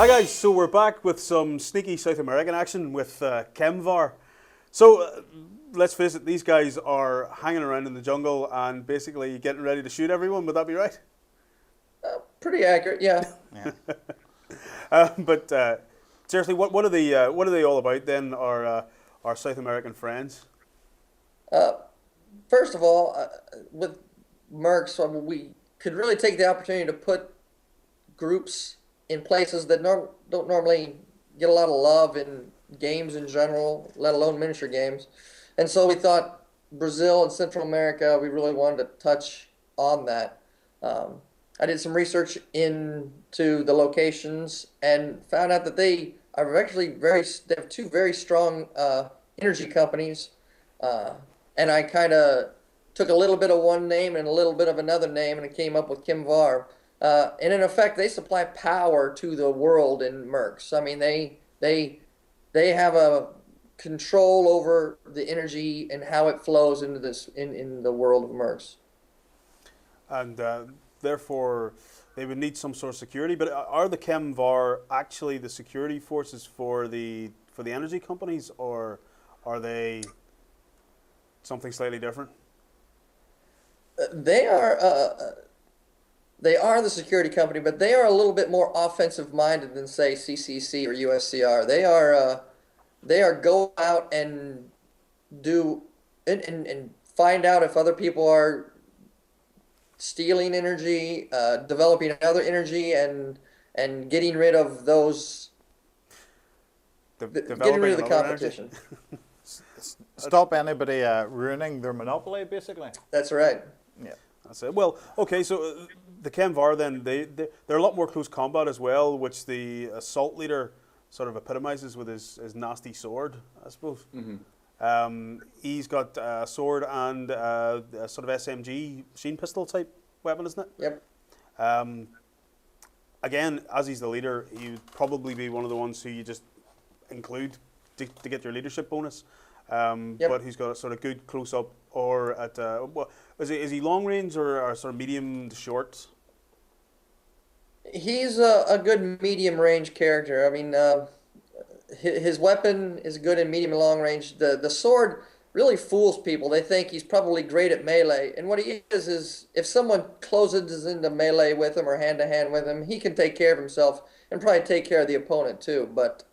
Hi guys, so we're back with some sneaky South American action with Kemvar. So let's face it, these guys are hanging around in the jungle and basically getting ready to shoot everyone. Would that be right? Pretty accurate, yeah. But seriously, what are they all about then? Our South American friends. First of all, with Mercs, I mean, we could really take the opportunity to put groups in places that don't normally get a lot of love in games in general, let alone miniature games. And so we thought Brazil and Central America, we really wanted to touch on that. I did some research into the locations and found out that they are actually they have two very strong energy companies. And I kind of took a little bit of one name and a little bit of another name, and it came up with Kemvar. And in effect, they supply power to the world in Mercs. I mean, they have a control over the energy and how it flows into this in the world of Mercs. And therefore, they would need some sort of security. But are the Kemvar actually the security forces for the energy companies, or are they something slightly different? They are the security company, but they are a little bit more offensive minded than, say, CCC or USCR. They are go out and do and find out if other people are stealing energy, developing other energy, and getting rid of those, getting rid of the competition. Stop anybody ruining their monopoly, basically. That's right. Yeah. That's it. Well, okay, so the Kemvar then, they're a lot more close combat as well, which the assault leader sort of epitomizes with his nasty sword, I suppose. Mm-hmm. He's got a sword and a sort of SMG machine pistol type weapon, isn't it? Yep. Again, as he's the leader, he would probably be one of the ones who you just include to get your leadership bonus. Yep. But he's got a sort of good close up, or at is he long range or sort of medium to short? He's a good medium range character. I mean, his weapon is good in medium and long range. The sword really fools people. They think he's probably great at melee, and what he is if someone closes into melee with him or hand to hand with him, he can take care of himself and probably take care of the opponent too. But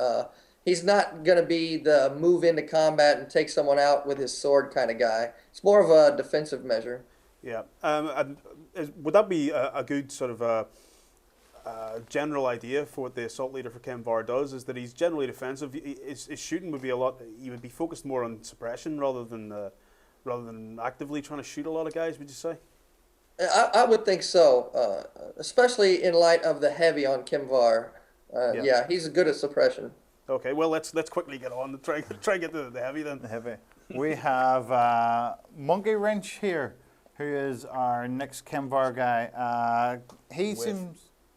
he's not going to be the move into combat and take someone out with his sword kind of guy. It's more of a defensive measure. Yeah. Would that be a good sort of general idea for what the assault leader for Kemvar does? Is that he's generally defensive. His shooting would be he would be focused more on suppression rather than actively trying to shoot a lot of guys. Would you say? I would think so, especially in light of the heavy on Kemvar. Yeah, he's good at suppression. Okay, well let's quickly get on and try and get to the heavy then. The heavy. We have MONKEYWRENCH here, who is our next Kemvar guy. Is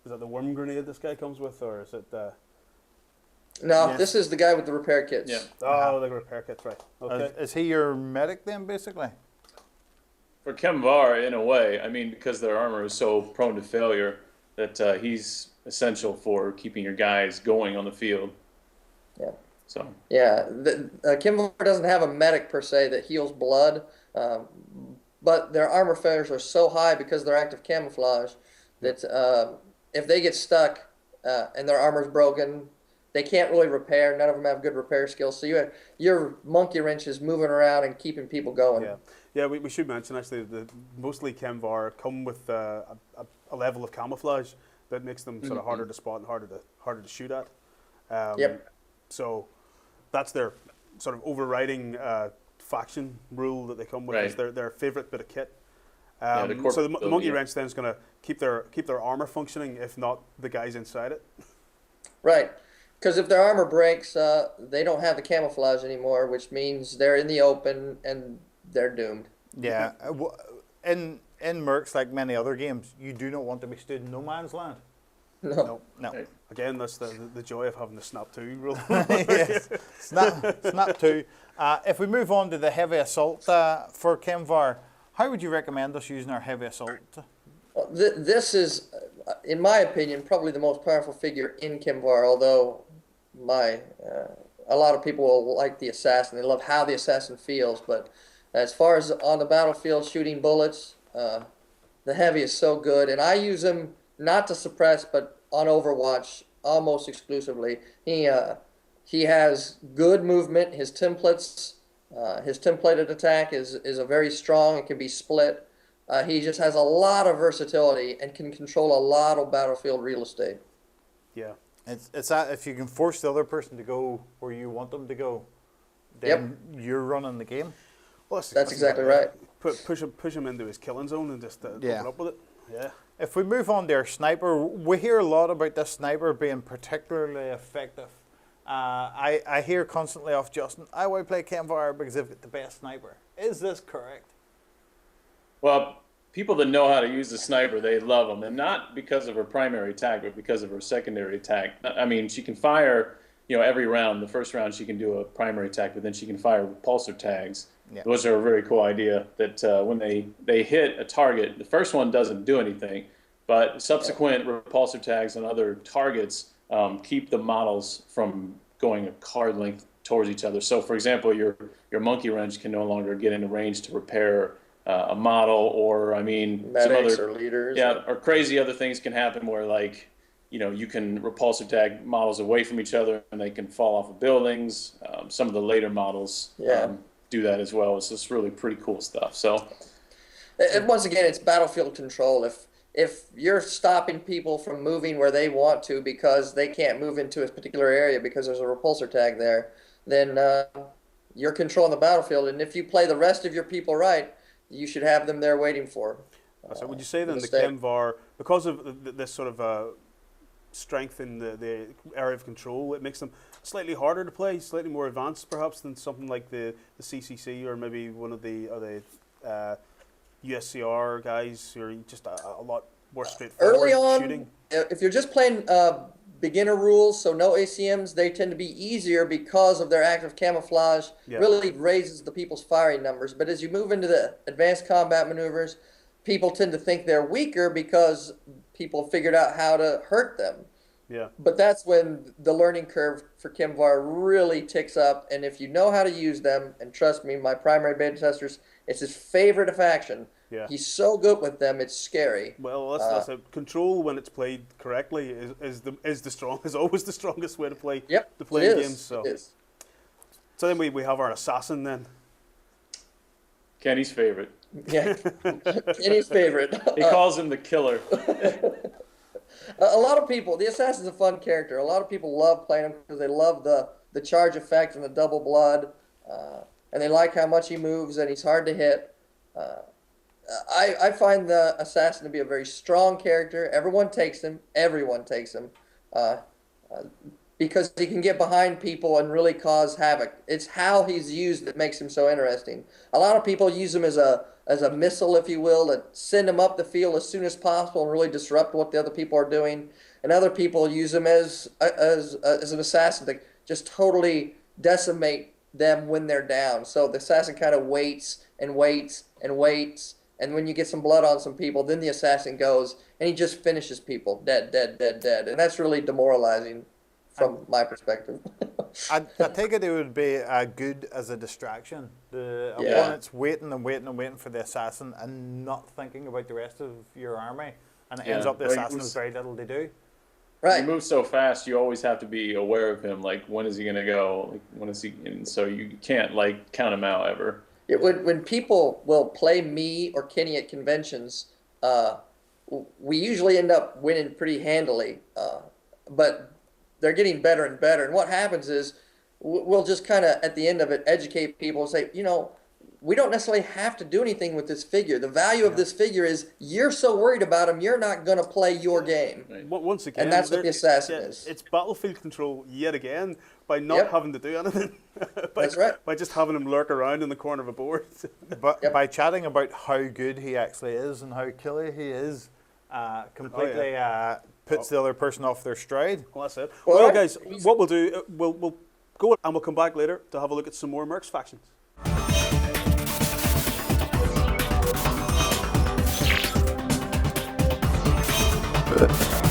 that the worm grenade this guy comes with, or is it? No, yes. This is the guy with the repair kits. Yeah. Oh, the repair kits, right? Okay. Is he your medic then, basically? For Kemvar, in a way, I mean, because their armor is so prone to failure, that he's essential for keeping your guys going on the field. Yeah. So. Yeah, Kemvar doesn't have a medic per se that heals blood, but their armor failures are so high because of their active camouflage that if they get stuck and their armor's broken, they can't really repair. None of them have good repair skills. So your MONKEYWRENCH is moving around and keeping people going. Yeah. We should mention actually that mostly Kemvar come with a level of camouflage that makes them sort of harder to spot and harder to shoot at. Yep. So that's their sort of overriding faction rule that they come with. Right. Is their favorite bit of kit. So the MONKEYWRENCH then is going to keep their armor functioning, if not the guys inside it. Right, because if their armor breaks, they don't have the camouflage anymore, which means they're in the open and they're doomed. Yeah, in Mercs, like many other games, you do not want to be stood in no man's land. No. Right. Again, that's the joy of having the snap 2 rule. Yes, snap 2. If we move on to the heavy assault for Kemvar, how would you recommend us using our heavy assault? This is in my opinion, probably the most powerful figure in Kemvar, although a lot of people will like the assassin. They love how the assassin feels, but as far as on the battlefield shooting bullets, the heavy is so good, and I use him not to suppress, but on Overwatch almost exclusively. He has good movement. His templated attack is a very strong. It can be split. He just has a lot of versatility and can control a lot of battlefield real estate. Yeah. It's that if you can force the other person to go where you want them to go, then you're running the game. Well, That's exactly right. Push him into his killing zone and just open up with it. Yeah. If we move on to our sniper, we hear a lot about this sniper being particularly effective. I hear constantly off Justin, I want to play Kemvar because they've got the best sniper. Is this correct? Well, people that know how to use the sniper, they love them, and not because of her primary attack, but because of her secondary attack. I mean, she can fire, every round. The first round she can do a primary attack, but then she can fire repulsor tags. Yeah. Those are a very cool idea. That when they hit a target, the first one doesn't do anything, but subsequent repulsor tags on other targets keep the models from going a card length towards each other. So, for example, your monkey wrench can no longer get into range to repair a model, or medics some other, or leaders. or crazy other things can happen where you can repulsor tag models away from each other and they can fall off of buildings. Some of the later models do that as well. It's just really pretty cool stuff. So, and once again, it's battlefield control. If you're stopping people from moving where they want to because they can't move into a particular area because there's a repulsor tag there, then you're controlling the battlefield. And if you play the rest of your people right, you should have them there waiting for. So would you say then the Kemvar, because of this sort of strength in the area of control, it makes them slightly harder to play, slightly more advanced perhaps than something like the CCC or maybe one of the USCR guys who are just a lot more straightforward early on, shooting? If you're just playing beginner rules, so no ACMs, they tend to be easier because of their active camouflage. Really raises the people's firing numbers. But as you move into the advanced combat maneuvers, people tend to think they're weaker because people figured out how to hurt them. Yeah. But that's when the learning curve for Kemvar really ticks up. And if you know how to use them, and trust me, my primary beta testers, it's his favorite faction. Yeah. He's so good with them, it's scary. Well, that's a control when it's played correctly is always the strongest way to play games. So then we have our assassin then. Kenny's favorite. Yeah, Kenny's favorite. He calls him the killer. A lot of people, the assassin's a fun character. A lot of people love playing him because they love the charge effect and the double blood, and they like how much he moves and he's hard to hit. I find the assassin to be a very strong character. Everyone takes him, because he can get behind people and really cause havoc. It's how he's used that makes him so interesting. A lot of people use him as a missile, if you will, to send him up the field as soon as possible and really disrupt what the other people are doing. And other people use him as an assassin to just totally decimate them when they're down. So the assassin kind of waits and waits and waits. And when you get some blood on some people, then the assassin goes and he just finishes people dead, dead, dead, dead. And that's really demoralizing from my perspective. I take it would be good as a distraction. The opponent's waiting and waiting and waiting for the assassin and not thinking about the rest of your army. And it ends up the assassin has very little to do. Right. He moves so fast, you always have to be aware of him. Like, when is he going to go? Like, when is he? And so you can't, count him out ever. When people will play me or Kenny at conventions, we usually end up winning pretty handily. But they're getting better and better. And what happens is we'll just kind of, at the end of it, educate people and say, we don't necessarily have to do anything with this figure. The value of this figure is you're so worried about him, you're not going to play your game. Right. Once again, and that's what the assassin is. It's battlefield control yet again by not having to do anything. That's right. By just having him lurk around in the corner of a board. But by chatting about how good he actually is and how killer he is, completely puts the other person off their stride. Well, that's it. Well, guys, what we'll do, we'll go and we'll come back later to have a look at some more Mercs factions. with it.